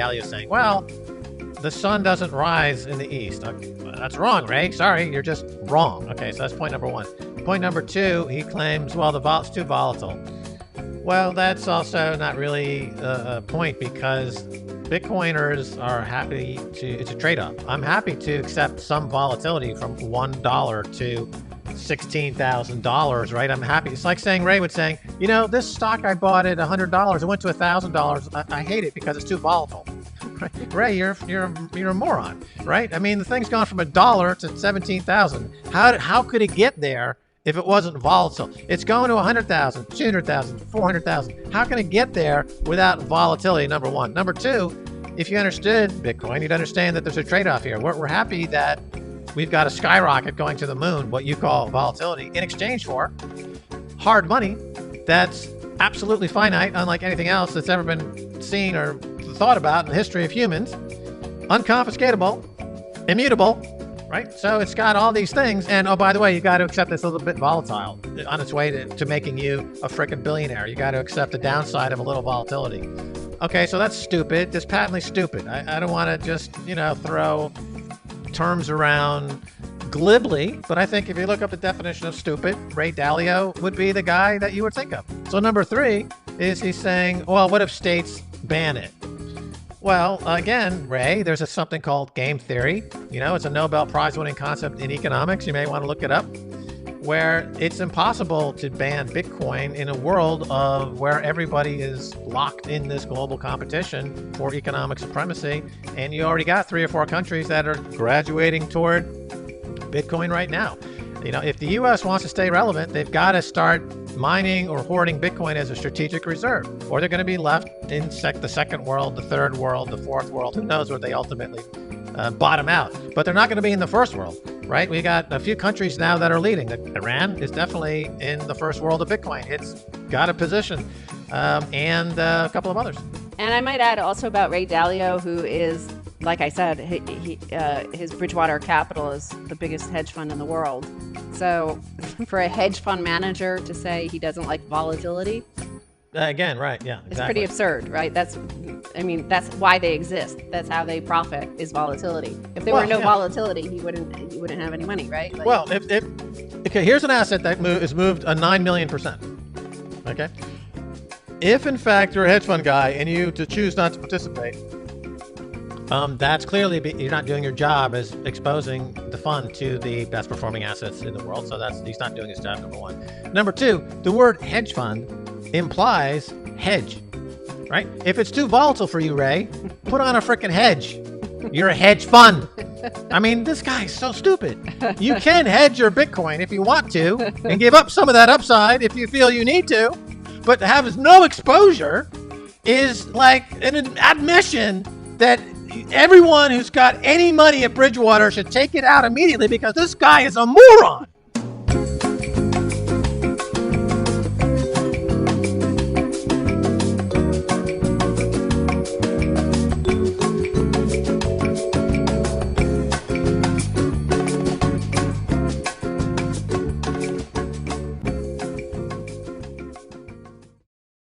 Dalio saying, well, the sun doesn't rise in the east. Okay, well, that's wrong, Ray. Sorry, you're just wrong. Okay, so that's point number one. Point number two, he claims, well, it's too volatile. Well, that's also not really a point because Bitcoiners are happy to, it's a trade-off. I'm happy to accept some volatility from $1 to $16,000, right? I'm happy. It's like saying, Ray would saying, you know, this stock I bought at $100, it went to $1,000. I hate it because it's too volatile. Ray, you're a moron, right? I mean, the thing's gone from $1 to 17,000. How could it get there if it wasn't volatile? It's going to 100,000, 200,000, 400,000. How can it get there without volatility? Number one. Number two, if you understood Bitcoin, you'd understand that there's a trade-off here. We're happy that we've got a skyrocket going to the moon, what you call volatility, in exchange for hard money that's absolutely finite, unlike anything else that's ever been seen or thought about in the history of humans, unconfiscatable, immutable, right? So it's got all these things. And oh, by the way, you got to accept it's a little bit volatile on its way to making you a freaking billionaire. You got to accept the downside of a little volatility. Okay, so that's stupid. Just patently stupid. I don't want to just, throw terms around glibly, but I think if you look up the definition of stupid, Ray Dalio would be the guy that you would think of. So number three is he's saying, well, what if states ban it? Well, again, Ray, there's something called game theory. It's a Nobel Prize winning concept in economics. You may want to look it up, where it's impossible to ban Bitcoin in a world of where everybody is locked in this global competition for economic supremacy. And you already got 3 or 4 countries that are graduating toward Bitcoin right now. If the U.S. wants to stay relevant, they've got to start mining or hoarding Bitcoin as a strategic reserve, or they're going to be left in the second world, the third world, the fourth world. Who knows where they ultimately bottom out? But they're not going to be in the first world, right? We got a few countries now that are leading. Iran is definitely in the first world of Bitcoin. It's got a position, and a couple of others. And I might add also about Ray Dalio, who is, like I said, his Bridgewater Capital is the biggest hedge fund in the world. So for a hedge fund manager to say he doesn't like volatility, again, right? Yeah, exactly. It's pretty absurd, right? That's why they exist. That's how they profit, is volatility. If there were no volatility, he wouldn't have any money, right? Okay, here's an asset that is moved a 9 million%. Okay, if in fact you're a hedge fund guy and you to choose not to participate, that's clearly you're not doing your job as exposing the fund to the best performing assets in the world. So he's not doing his job, number one. Number two, the word hedge fund implies hedge, right? If it's too volatile for you, Ray, put on a freaking hedge. You're a hedge fund. I mean, this guy's so stupid. You can hedge your Bitcoin if you want to and give up some of that upside if you feel you need to, but to have no exposure is like an admission that everyone who's got any money at Bridgewater should take it out immediately because this guy is a moron.